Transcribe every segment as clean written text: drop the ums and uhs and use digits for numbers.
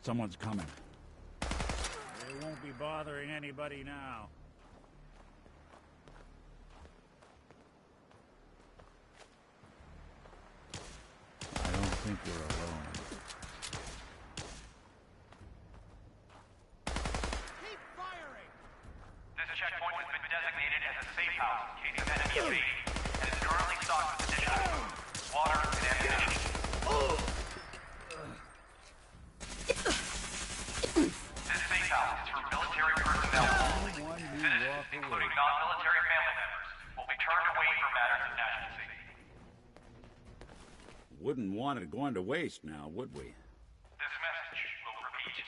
Someone's coming. They won't be bothering anybody now. I don't think we're alone. Keep firing! This checkpoint has been designated as a safe house in case of enemy invasion, and is currently stocked with additional food, water, and ammunition. This safe house is for military personnel only. Citizens, including non-military family members, will be turned away from matters of national safety. Wouldn't want it going to waste now, would we? This message will repeat.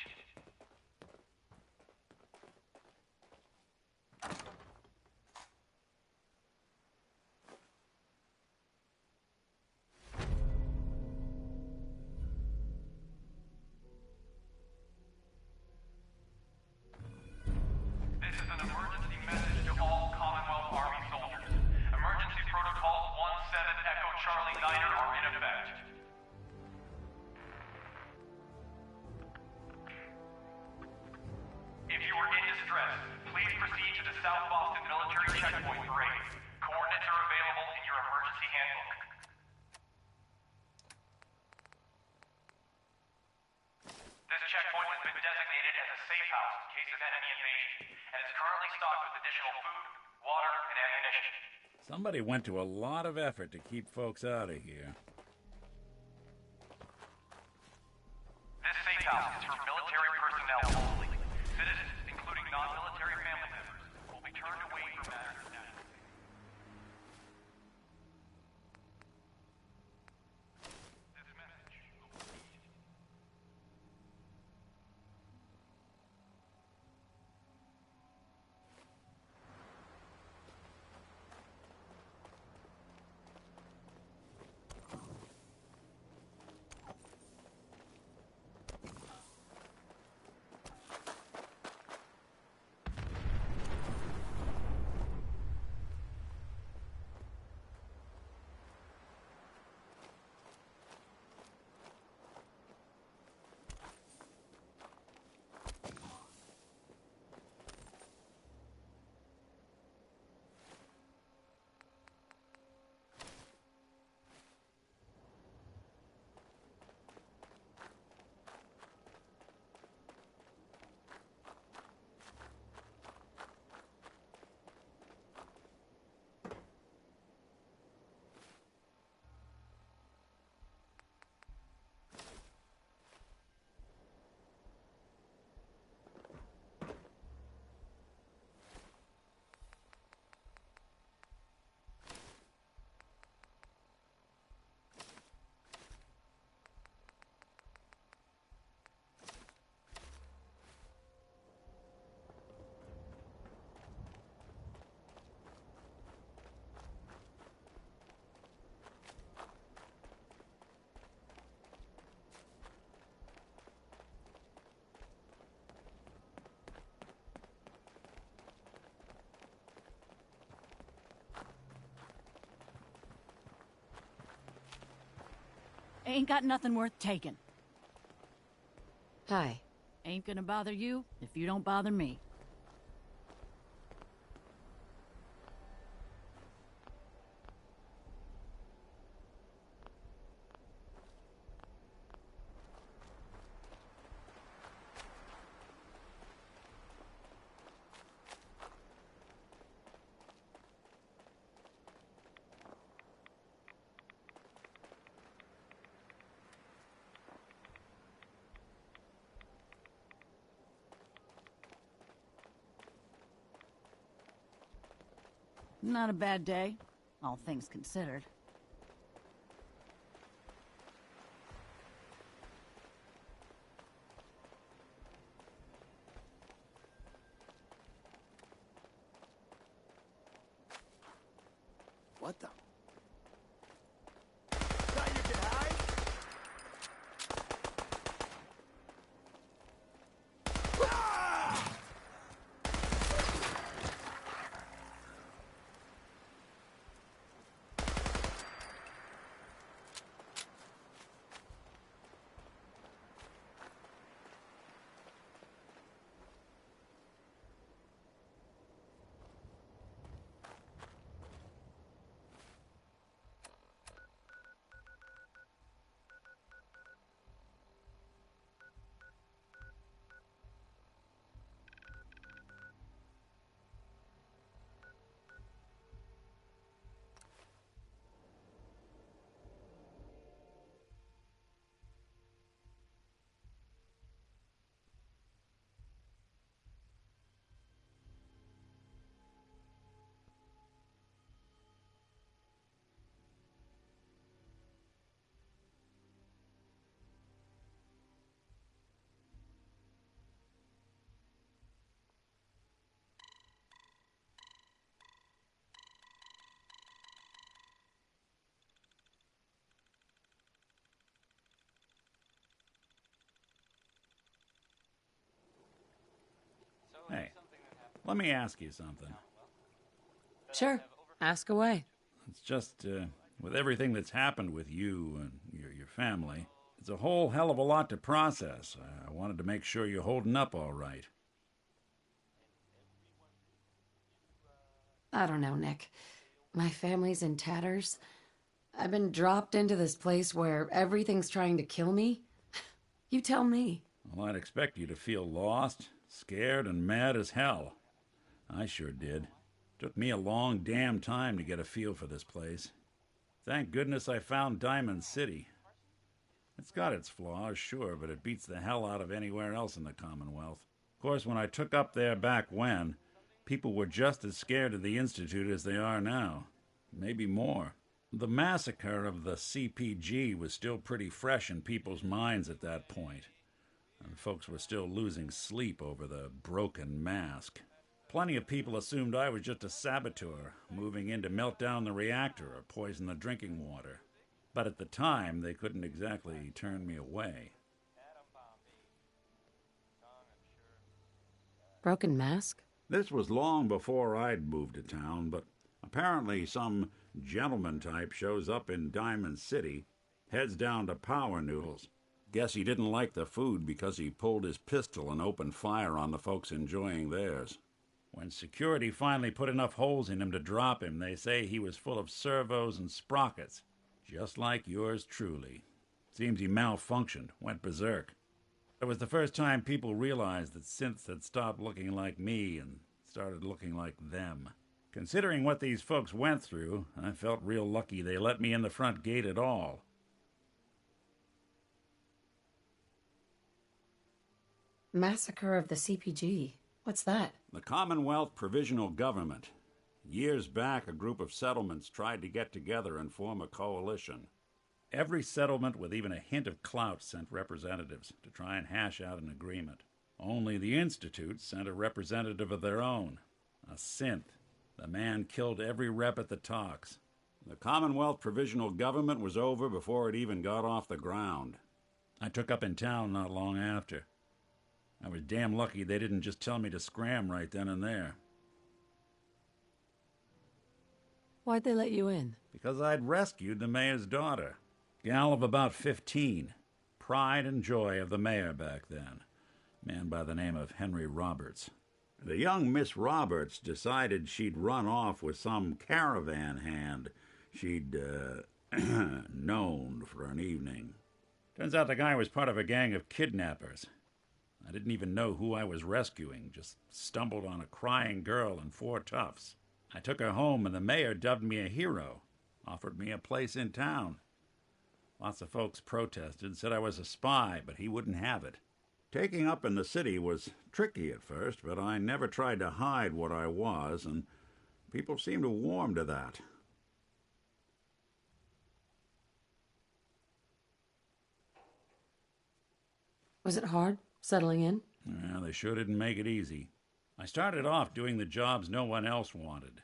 This is an emergency message to all Commonwealth Army soldiers. Emergency protocols 17 Echo Charlie Niner are in effect. If you are in distress, please proceed to the South Boston Military Checkpoint for aid. Coordinates are available in your emergency handbook. This checkpoint has been designated as a safe house in case of enemy invasion, and is currently stocked with additional food, water, and ammunition. Somebody went to a lot of effort to keep folks out of here. This safe house is for military personnel only. Citizens, including non-military family members, will be turned away from matters of national safety. This message will repeat. Ain't got nothing worth taking. Hi. Ain't gonna bother you if you don't bother me. Not a bad day, all things considered. What the? Thought you could hide? Let me ask you something. Sure, ask away. It's just, with everything that's happened with you and your family, it's a whole hell of a lot to process. I wanted to make sure you're holding up all right. I don't know, Nick. My family's in tatters. I've been dropped into this place where everything's trying to kill me. You tell me. Well, I'd expect you to feel lost, scared, and mad as hell. I sure did. Took me a long damn time to get a feel for this place. Thank goodness I found Diamond City. It's got its flaws, sure, but it beats the hell out of anywhere else in the Commonwealth. Of course, when I took up there back when, people were just as scared of the Institute as they are now. Maybe more. The massacre of the CPG was still pretty fresh in people's minds at that point, and folks were still losing sleep over the broken mask. Plenty of people assumed I was just a saboteur, moving in to melt down the reactor or poison the drinking water. But at the time, they couldn't exactly turn me away. Broken mask? This was long before I'd moved to town, but apparently some gentleman type shows up in Diamond City, heads down to Power Noodles. Guess he didn't like the food because he pulled his pistol and opened fire on the folks enjoying theirs. When security finally put enough holes in him to drop him, they say he was full of servos and sprockets, just like yours truly. Seems he malfunctioned, went berserk. It was the first time people realized that synths had stopped looking like me and started looking like them. Considering what these folks went through, I felt real lucky they let me in the front gate at all. Massacre of the CPG. What's that? The Commonwealth Provisional Government. Years back, a group of settlements tried to get together and form a coalition. Every settlement with even a hint of clout sent representatives to try and hash out an agreement. Only the Institute sent a representative of their own, a synth. The man killed every rep at the talks. The Commonwealth Provisional Government was over before it even got off the ground. I took up in town not long after. I was damn lucky they didn't just tell me to scram right then and there. Why'd they let you in? Because I'd rescued the mayor's daughter. Gal of about 15. Pride and joy of the mayor back then. Man by the name of Henry Roberts. The young Miss Roberts decided she'd run off with some caravan hand she'd, known for an evening. Turns out the guy was part of a gang of kidnappers. I didn't even know who I was rescuing, just stumbled on a crying girl and 4 toughs. I took her home and the mayor dubbed me a hero, offered me a place in town. Lots of folks protested, said I was a spy, but he wouldn't have it. Taking up in the city was tricky at first, but I never tried to hide what I was, and people seemed to warm to that. Was it hard, settling in? Yeah, they sure didn't make it easy. I started off doing the jobs no one else wanted.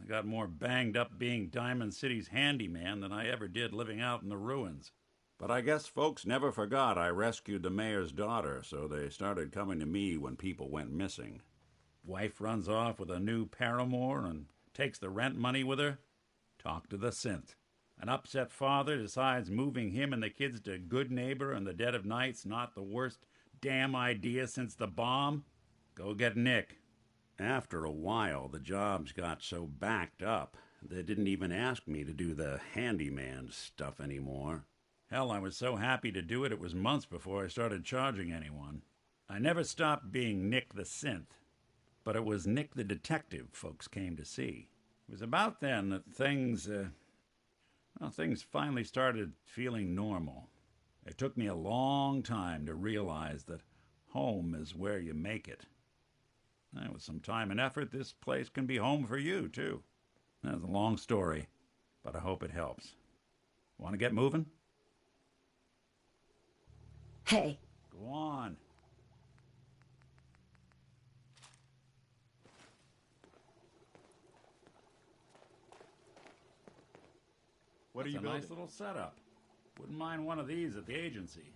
I got more banged up being Diamond City's handyman than I ever did living out in the ruins. But I guess folks never forgot I rescued the mayor's daughter, so they started coming to me when people went missing. Wife runs off with a new paramour and takes the rent money with her. Talk to the synth. An upset father decides moving him and the kids to Good Neighbor in the dead of night's not the worst damn idea since the bomb. Go get Nick. After a while, the jobs got so backed up, they didn't even ask me to do the handyman stuff anymore. Hell, I was so happy to do it, it was months before I started charging anyone. I never stopped being Nick the Synth, but it was Nick the Detective folks came to see. It was about then that things finally started feeling normal. It took me a long time to realize that home is where you make it. And with some time and effort, this place can be home for you, too. That's a long story, but I hope it helps. Want to get moving? Hey. Go on. What are you That's a building? nice little setup. Wouldn't mind one of these at the agency.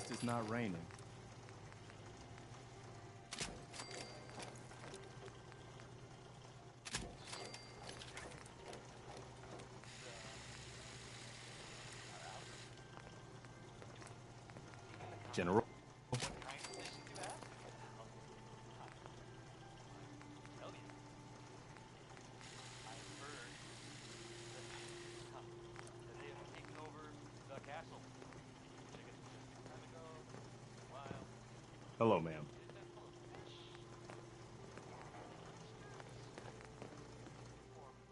least it's not raining. General. Hello, ma'am.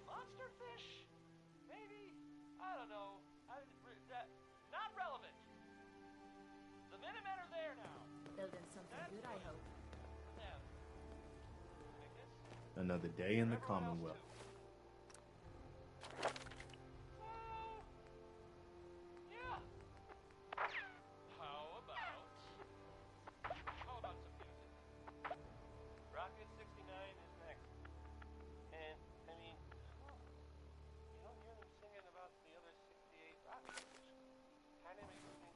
Monster fish? Maybe? I don't know. Not relevant. The Minutemen are there now. Building something good, I hope. Yeah. Another day in the Commonwealth. Yeah. How about some music? Rocket 69 is next. And, I mean, you don't hear them singing about the other 68 rockets, which kind of makes me think.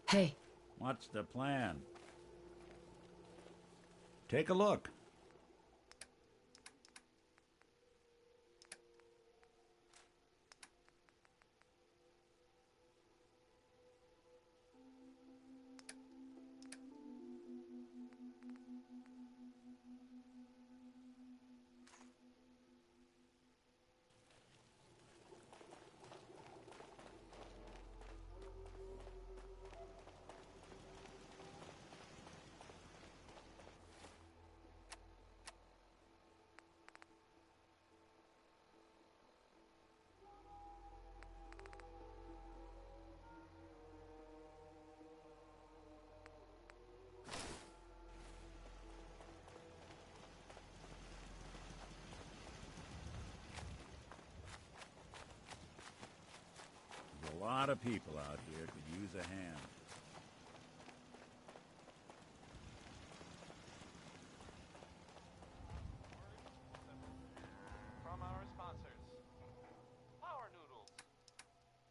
Hey, What's the plan? Take a look. There's a lot of people out here could use a hand. From our sponsors. Power Noodles.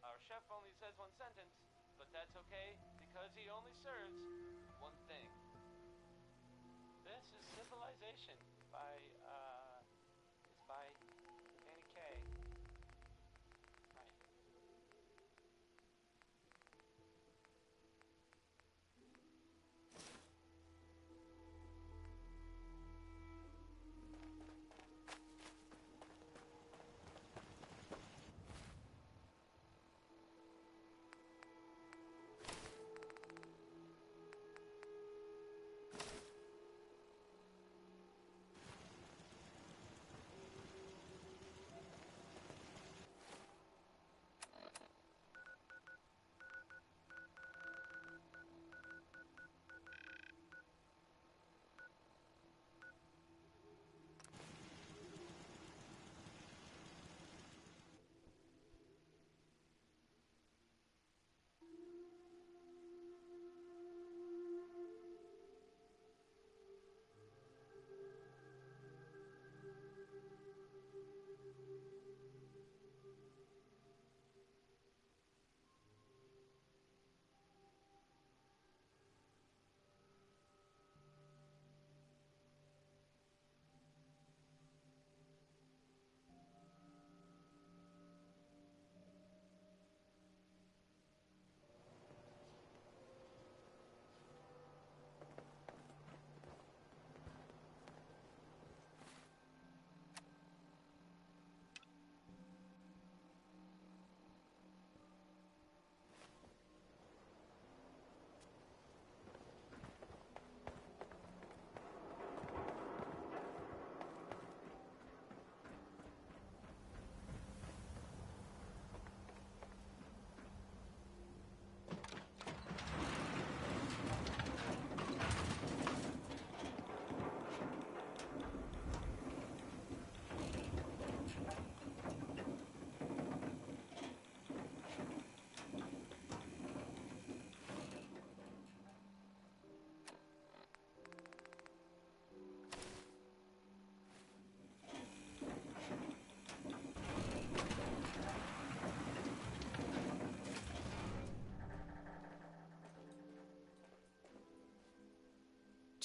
Our chef only says one sentence, but that's okay because he only serves one thing. This is Civilization by, it's by Danny Kaye. Right.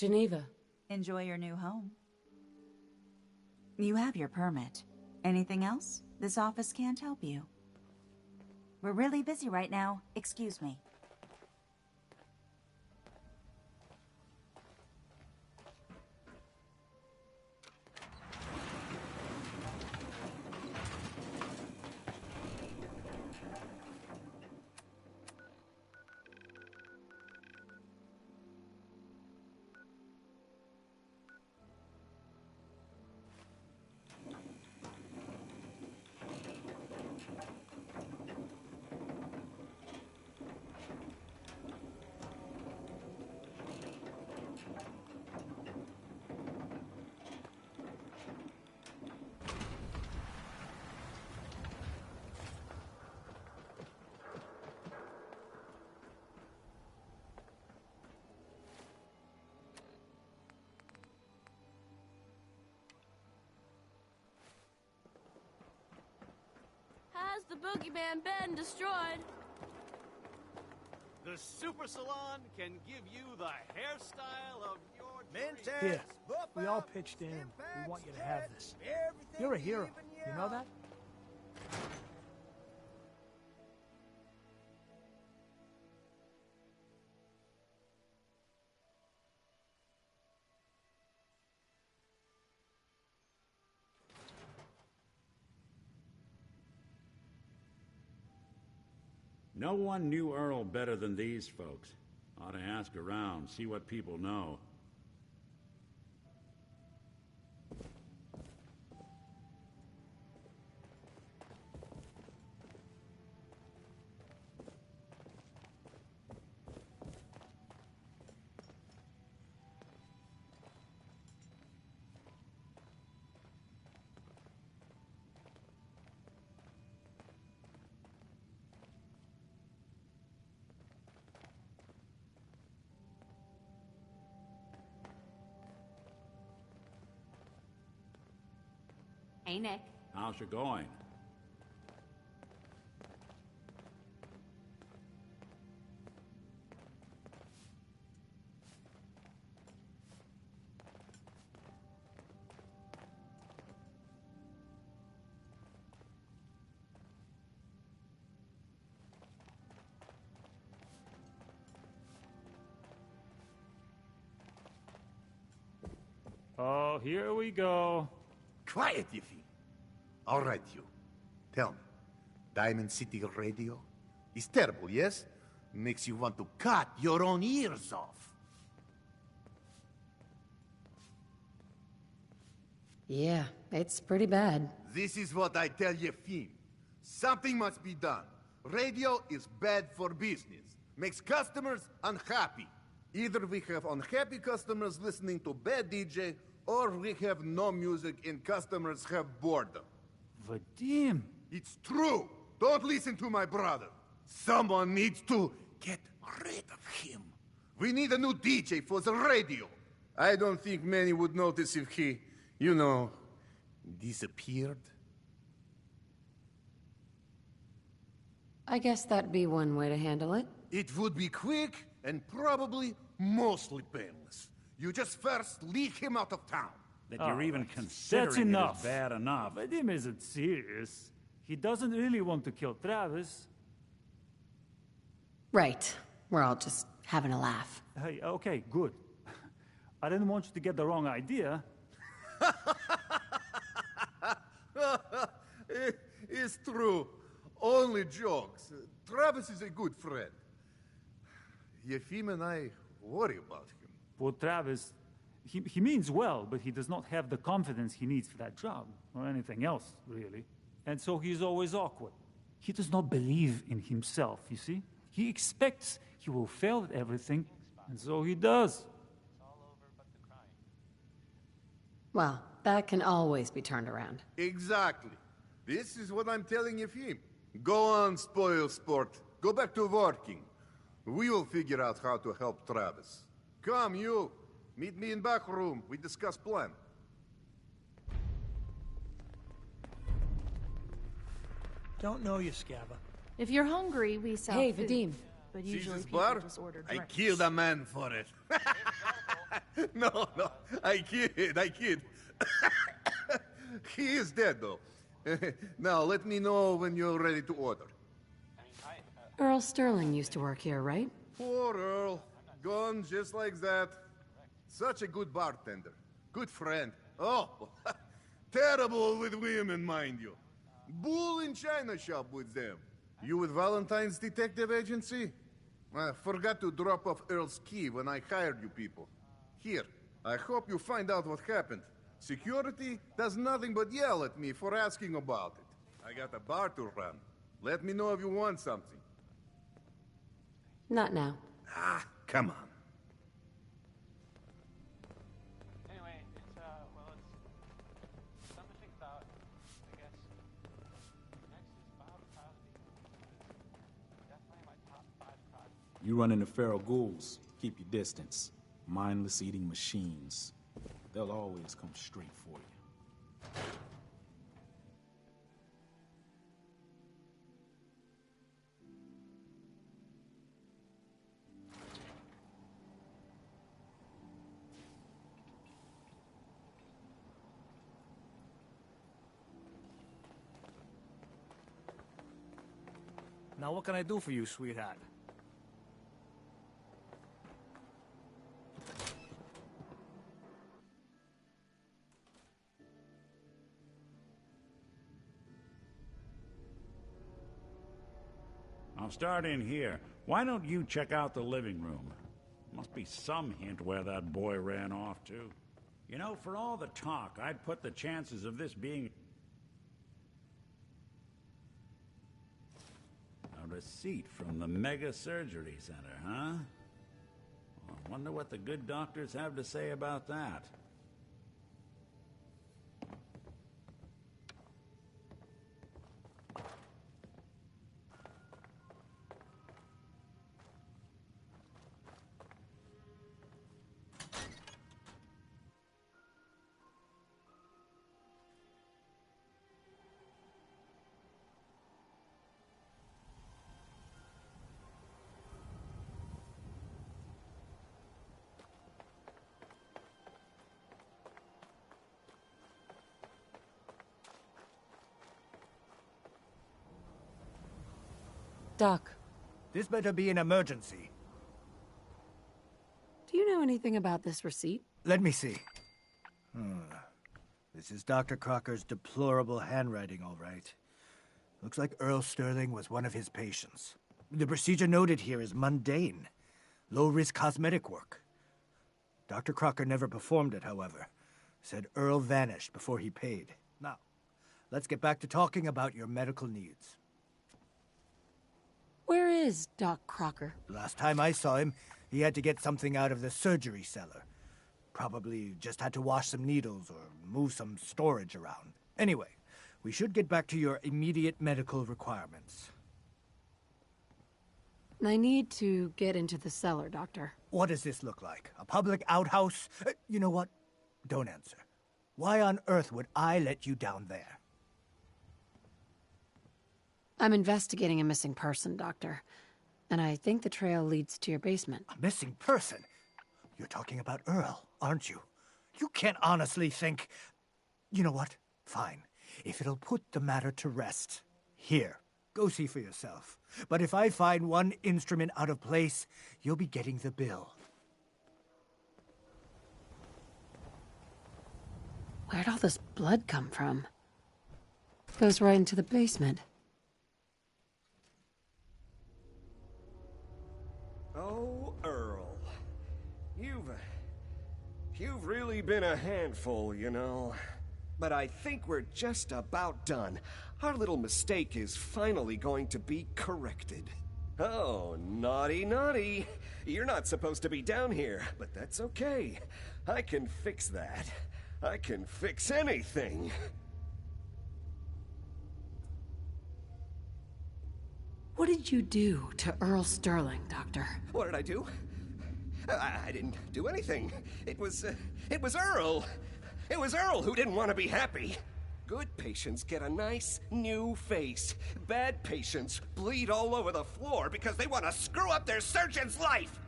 Geneva. Enjoy your new home. You have your permit. Anything else? This office can't help you. We're really busy right now. Excuse me. Has the boogeyman been destroyed? The Super Salon can give you the hairstyle of your dreams. Here, we all pitched in. We want you to have this. You're a hero. You know that? No one knew Earl better than these folks. Ought to ask around, see what people know. Hey, Nick. How's you going? Oh, here we go. Quiet, Yiffy. All right, you. Tell me, Diamond City Radio is terrible, yes? Makes you want to cut your own ears off. Yeah, it's pretty bad. This is what I tell Yefim. Something must be done. Radio is bad for business. Makes customers unhappy. Either we have unhappy customers listening to bad DJ, or we have no music and customers have boredom. Vadim! It's true! Don't listen to my brother. Someone needs to get rid of him. We need a new DJ for the radio. I don't think many would notice if he, you know, disappeared. I guess that'd be one way to handle it. It would be quick and probably mostly painless. You just first lead him out of town. That you're even considering That's enough. it is bad enough. Vadim isn't serious. He doesn't really want to kill Travis. Right. We're all just having a laugh. Hey, okay, good. I didn't want you to get the wrong idea. It's true. Only jokes. Travis is a good friend. Yefim and I worry about him. Poor Travis, he means well, but he does not have the confidence he needs for that job, or anything else, really. And so he's always awkward. He does not believe in himself, you see? He expects he will fail at everything, and so he does. Well, that can always be turned around. Exactly. This is what I'm telling Yefim. Go on, spoil sport. Go back to working. We will figure out how to help Travis. Come, you. Meet me in back room. We discuss plan. Don't know you, Scabba. If you're hungry, we sell Hey, food, Vadim. but usually Jesus people bar? just order I drinks. killed a man for it. No, I kid. He is dead, though. Now, let me know when you're ready to order. Earl Sterling used to work here, right? Poor Earl. Gone just like that. Such a good bartender. Good friend. Oh, terrible with women, mind you. Bull in China shop with them. You with Valentine's Detective Agency? I forgot to drop off Earl's key when I hired you people. Here, I hope you find out what happened. Security does nothing but yell at me for asking about it. I got a bar to run. Let me know if you want something. Not now. Ah, come on. Anyway, it's something to think about, I guess. Next is Bob Crosby. Definitely my top 5 projects. You run into feral ghouls, keep your distance. Mindless eating machines. They'll always come straight for you. Now what can I do for you, sweetheart? I'll start in here. Why don't you check out the living room? Must be some hint where that boy ran off to. You know, for all the talk, I'd put the chances of this being a receipt from the Mega Surgery Center, huh? Well, I wonder what the good doctors have to say about that. Doc, This better be an emergency. do you know anything about this receipt? Let me see. This is Dr. Crocker's deplorable handwriting, all right. Looks like Earl Sterling was one of his patients. The procedure noted here is mundane. Low-risk cosmetic work. Dr. Crocker never performed it, however. Said Earl vanished before he paid. Now, let's get back to talking about your medical needs. Where is Doc Crocker? Last time I saw him, he had to get something out of the surgery cellar. Probably just had to wash some needles or move some storage around. Anyway, we should get back to your immediate medical requirements. I need to get into the cellar, Doctor. What does this look like? A public outhouse? You know what? Don't answer. Why on earth would I let you down there? I'm investigating a missing person, Doctor. And I think the trail leads to your basement. A missing person? You're talking about Earl, aren't you? You can't honestly think... You know what? Fine. If it'll put the matter to rest. Here, go see for yourself. But if I find one instrument out of place, you'll be getting the bill. Where'd all this blood come from? Goes right into the basement. Oh, Earl. You've really been a handful, you know. But I think we're just about done. Our little mistake is finally going to be corrected. Oh, naughty, naughty. You're not supposed to be down here, but that's okay. I can fix that. I can fix anything. What did you do to Earl Sterling, Doctor? What did I do? I didn't do anything. It was Earl. It was Earl who didn't want to be happy. Good patients get a nice new face. Bad patients bleed all over the floor because they want to screw up their surgeon's life.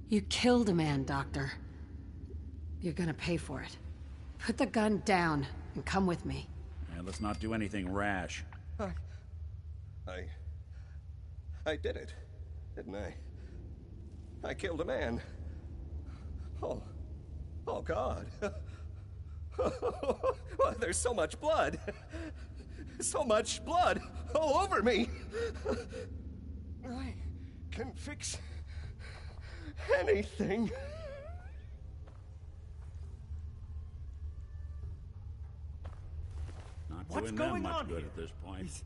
You killed a man, Doctor. You're gonna pay for it. Put the gun down and come with me. Yeah, let's not do anything rash. I did it, didn't I? I killed a man. Oh God. Well, there's so much blood. So much blood all over me. I can fix anything. Not What's doing them going much on good here? at this point.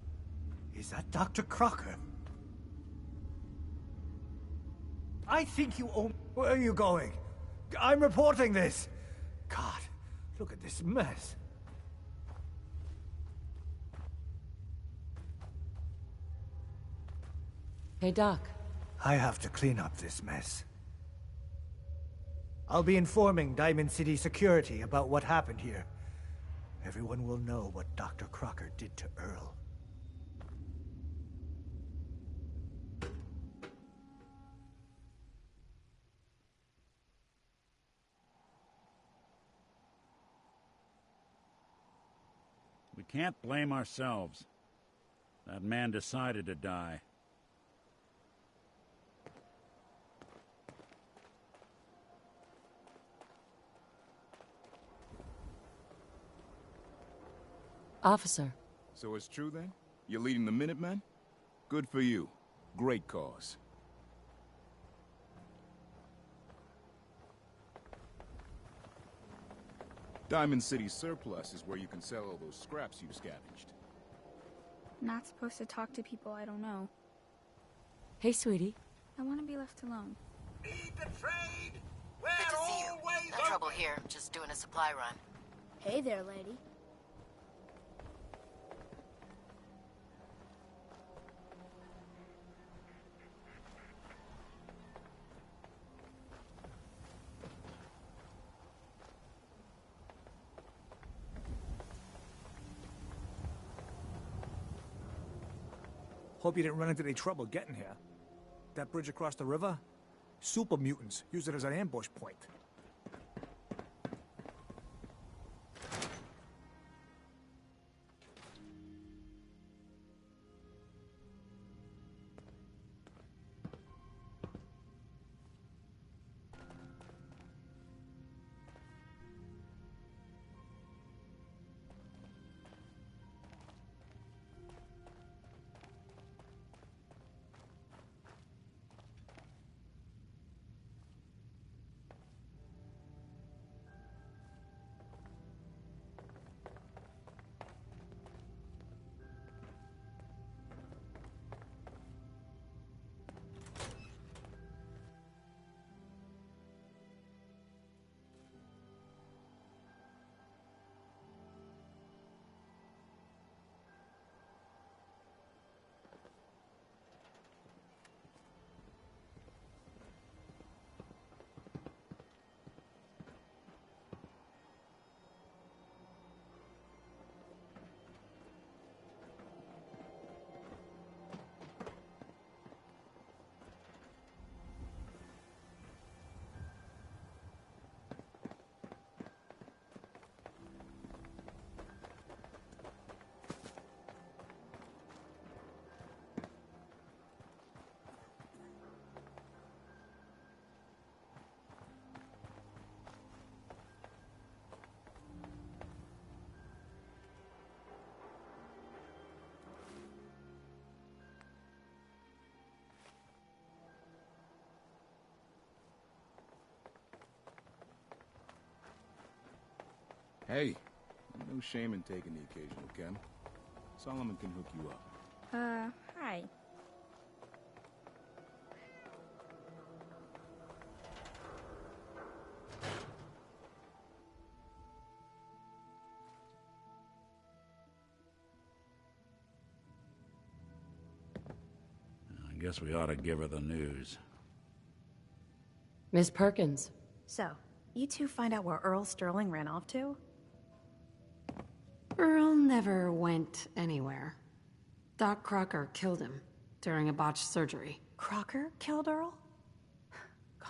Is that Dr. Crocker? I think you owe... Where are you going? I'm reporting this. God, look at this mess. Hey, Doc. I have to clean up this mess. I'll be informing Diamond City Security about what happened here. Everyone will know what Dr. Crocker did to Earl. We We can't blame ourselves. That man decided to die. Officer. So it's true then? You're leading the Minutemen? Good for you. Great cause. Diamond City Surplus is where you can sell all those scraps you've scavenged. Not supposed to talk to people I don't know. Hey, sweetie. I want to be left alone. Need the trade? Good to see you. No trouble here. Just doing a supply run. Hey there, lady. Hope you didn't run into any trouble getting here. That bridge across the river? Super mutants use it as an ambush point. Hey, no shame in taking the occasional chem. Solomon can hook you up. Hi. I guess we ought to give her the news. Miss Perkins. So, you two find out where Earl Sterling ran off to? Earl never went anywhere. Doc Crocker killed him during a botched surgery. Crocker killed Earl?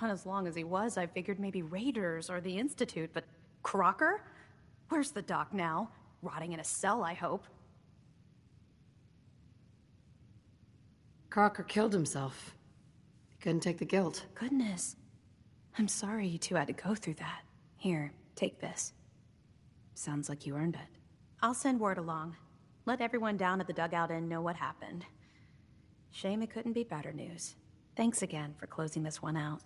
Gone as long as he was, I figured maybe Raiders or the Institute, but Crocker? Where's the doc now? Rotting in a cell, I hope. Crocker killed himself. He couldn't take the guilt. Goodness. I'm sorry you two had to go through that. Here, take this. Sounds like you earned it. I'll send word along. Let everyone down at the Dugout Inn know what happened. Shame it couldn't be better news. Thanks again for closing this one out.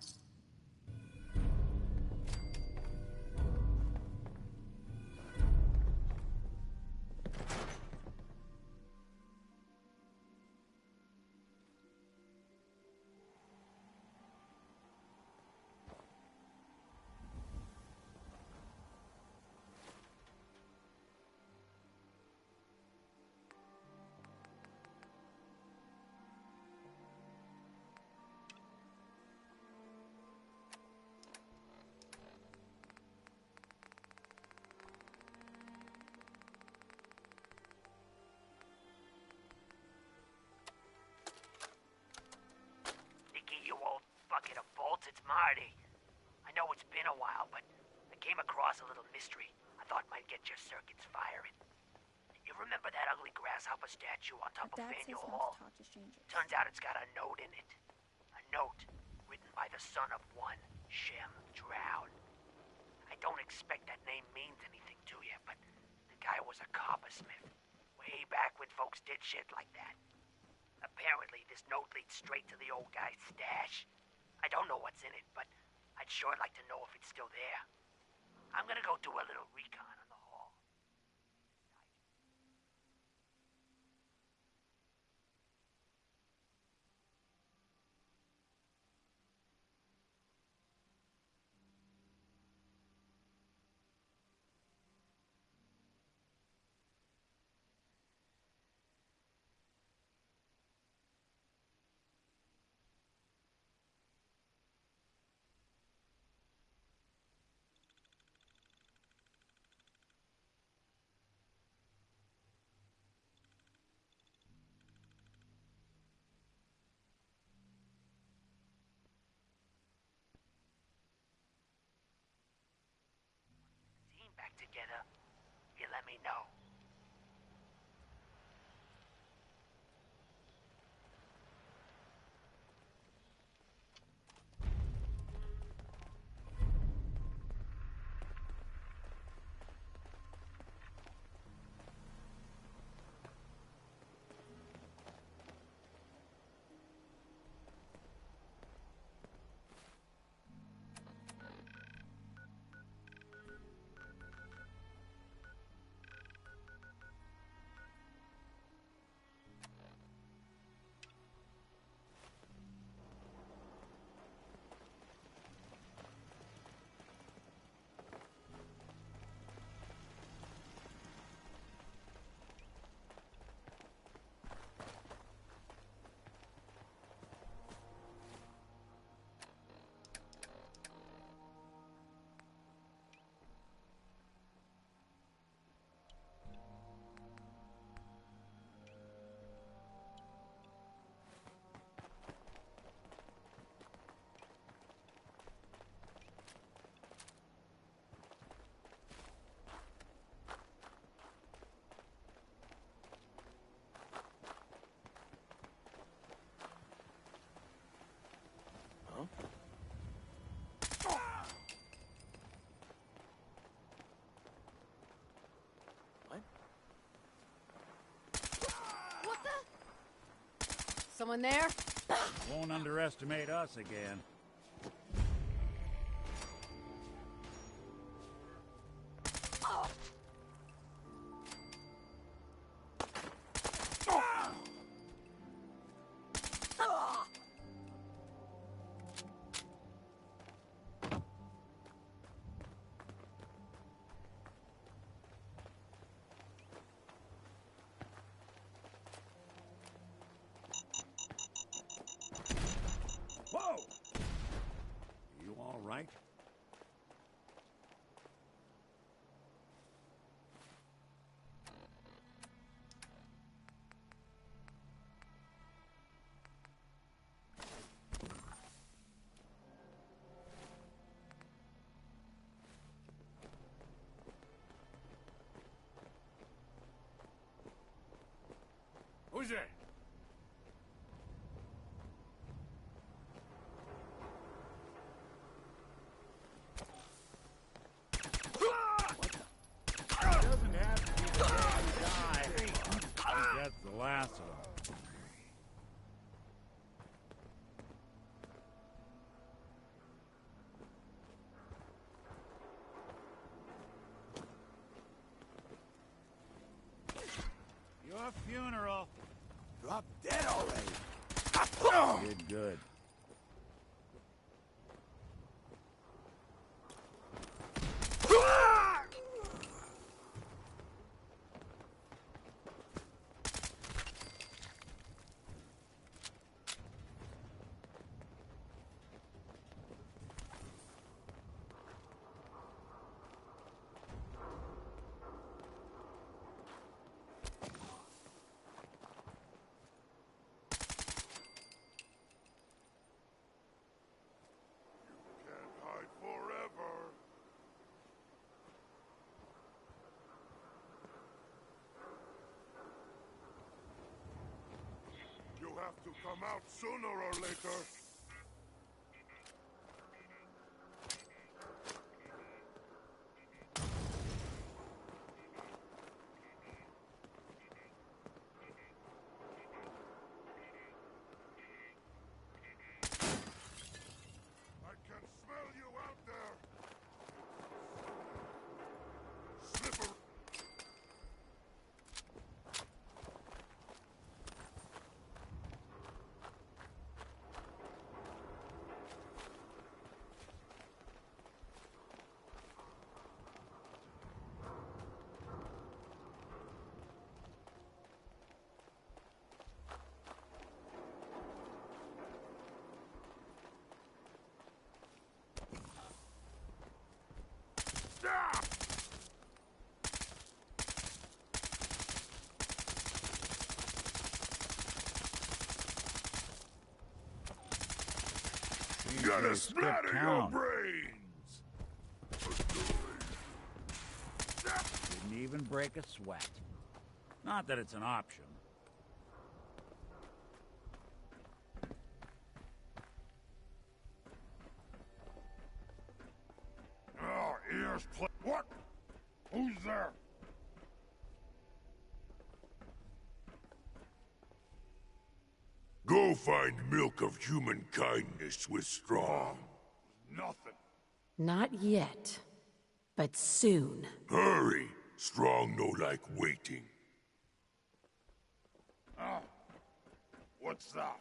It's Marty. I know it's been a while, but I came across a little mystery I thought might get your circuits firing. You grasshopper statue on top of Dad says Faneuil not Hall. to talk to strangers. Turns out it's got a note in it. A note written by the son of one Shem Drown. I don't expect that name means anything to you, but the guy was a coppersmith. Way back when folks did shit like that. Apparently, this note leads straight to the old guy's stash. I don't know what's in it, but I'd sure like to know if it's still there. I'm gonna go do a little recon on the hall. Back together, you let me know. Someone there? Won't underestimate us again. Whoa! You all right? Who's there? Doesn't have to be the guy who died. That's the last of them. Your funeral. Drop dead already. Did good. have to come out sooner or later. I can smell you out there. Slippery. Gotta splatter your brains! Didn't even break a sweat. Not that it's an option. Oh, ears what? Who's there? Go find milk of human kindness with Strong. Nothing. Not yet, but soon. Hurry! Strong no like waiting. Ah, what's that?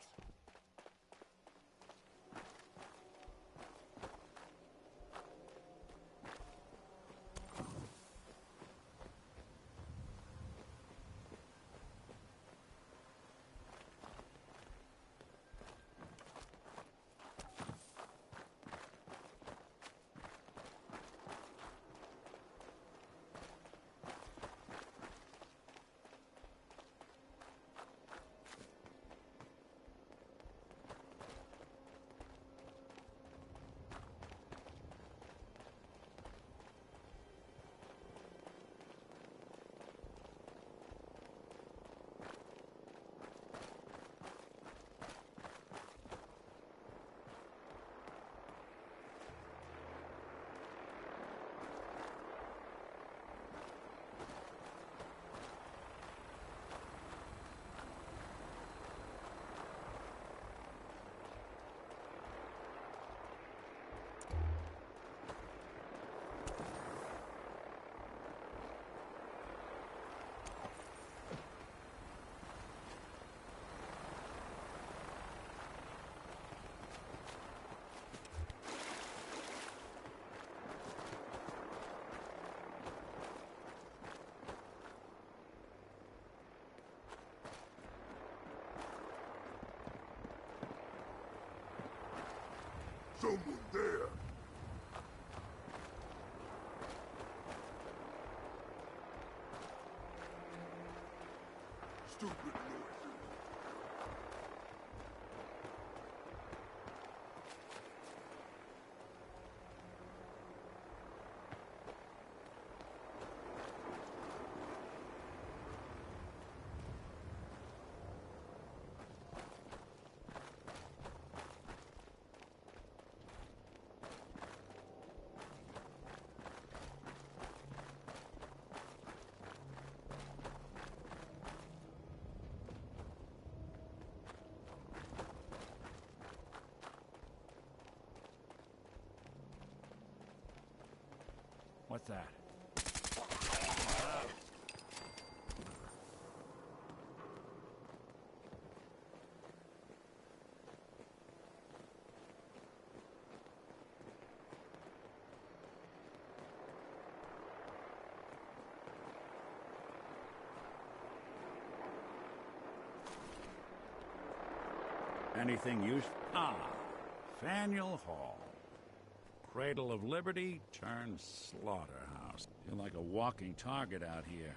Someone there. Stupid noises. What's that? Anything useful? Ah, Faneuil Hall. Cradle of Liberty turned slaughterhouse. Feel like a walking target out here.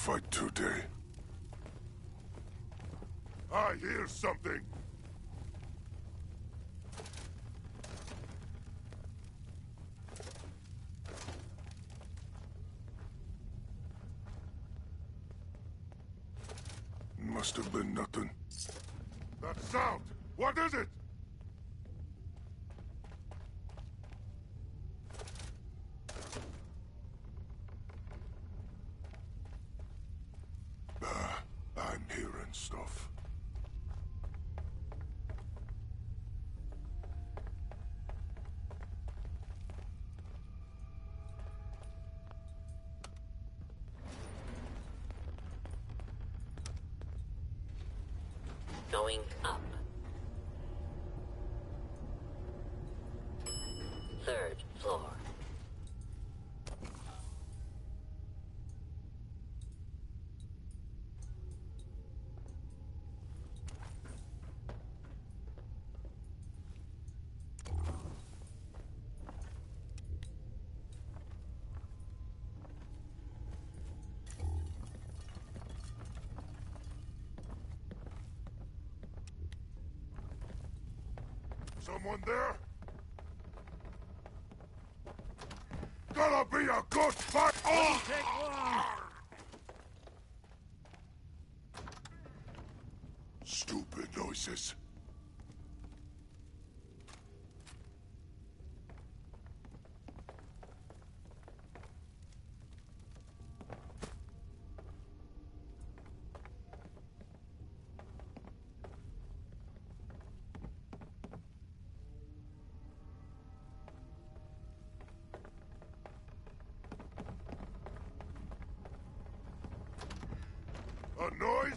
fight today. I hear something. Must have been nothing. That sound! What is it? I'm hearing stuff. Going up. Third floor. Someone there? Gonna be a good fight! Oh! Stupid noises. A noise?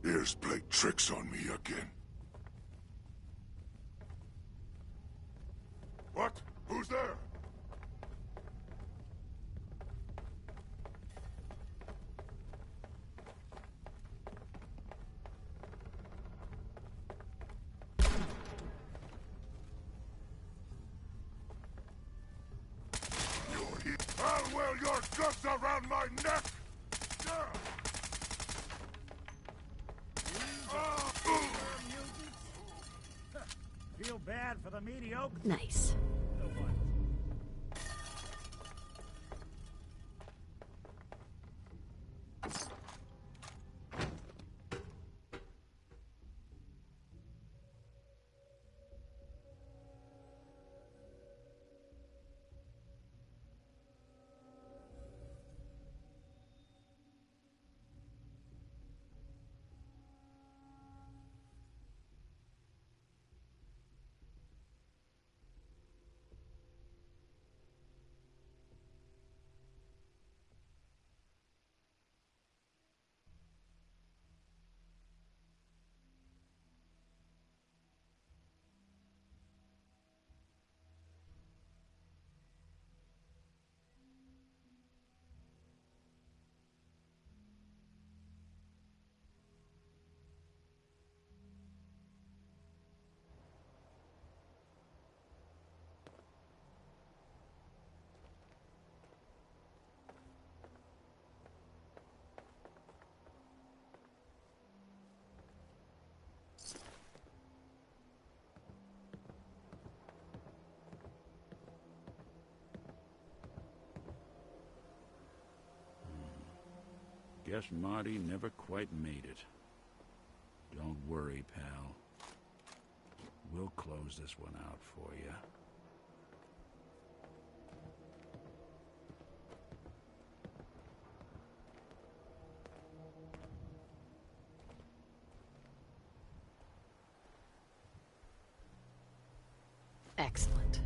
Ears played tricks on me again. What? Who's there? I'll wear your guts around my neck! Feel bad for the mediocre. Nice. Guess Marty never quite made it. Don't worry, pal. We'll close this one out for you. Excellent.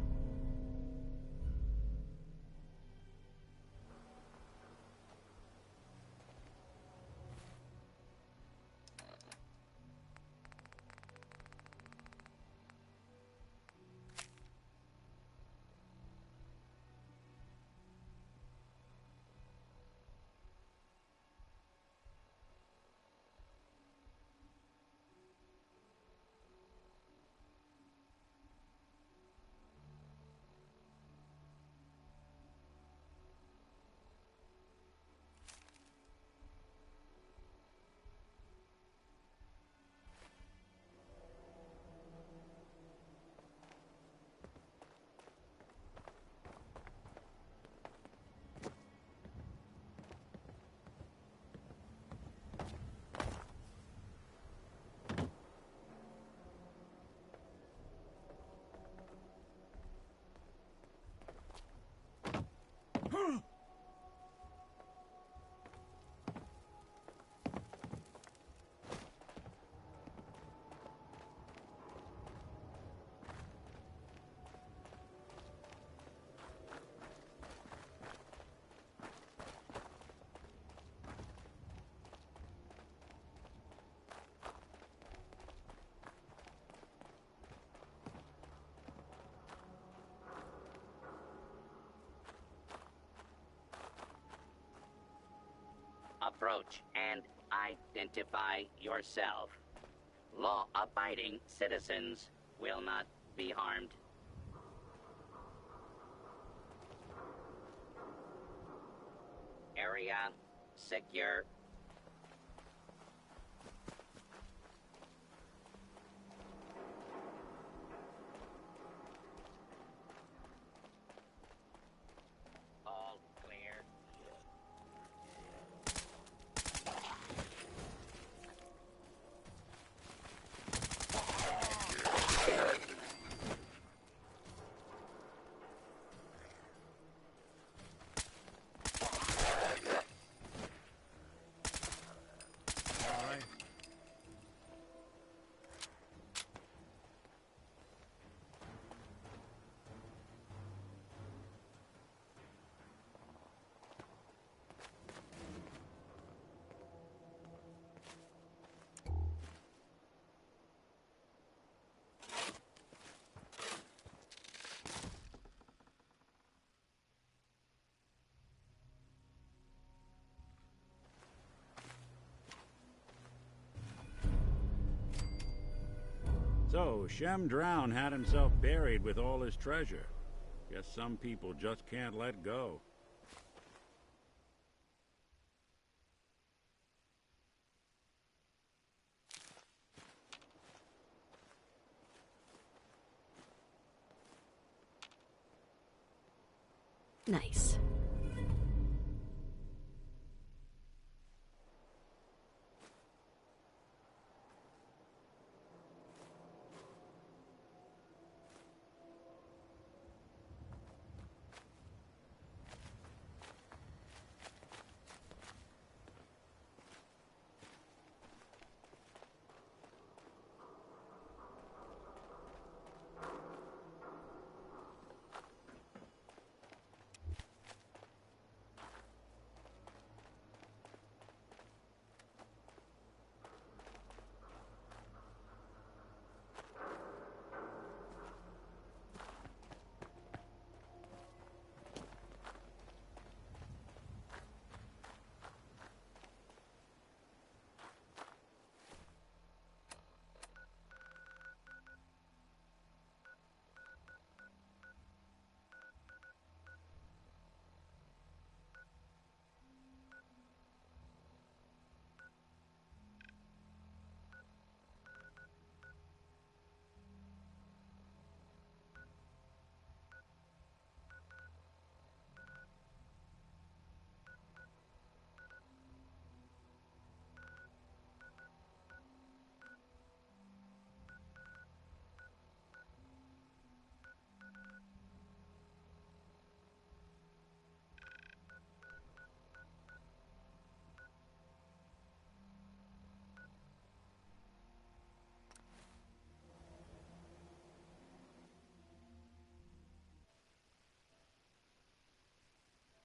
approach and identify yourself. Law-abiding citizens will not be harmed. Area secure. All clear. So, Shem Drown had himself buried with all his treasure. Guess some people just can't let go. Nice.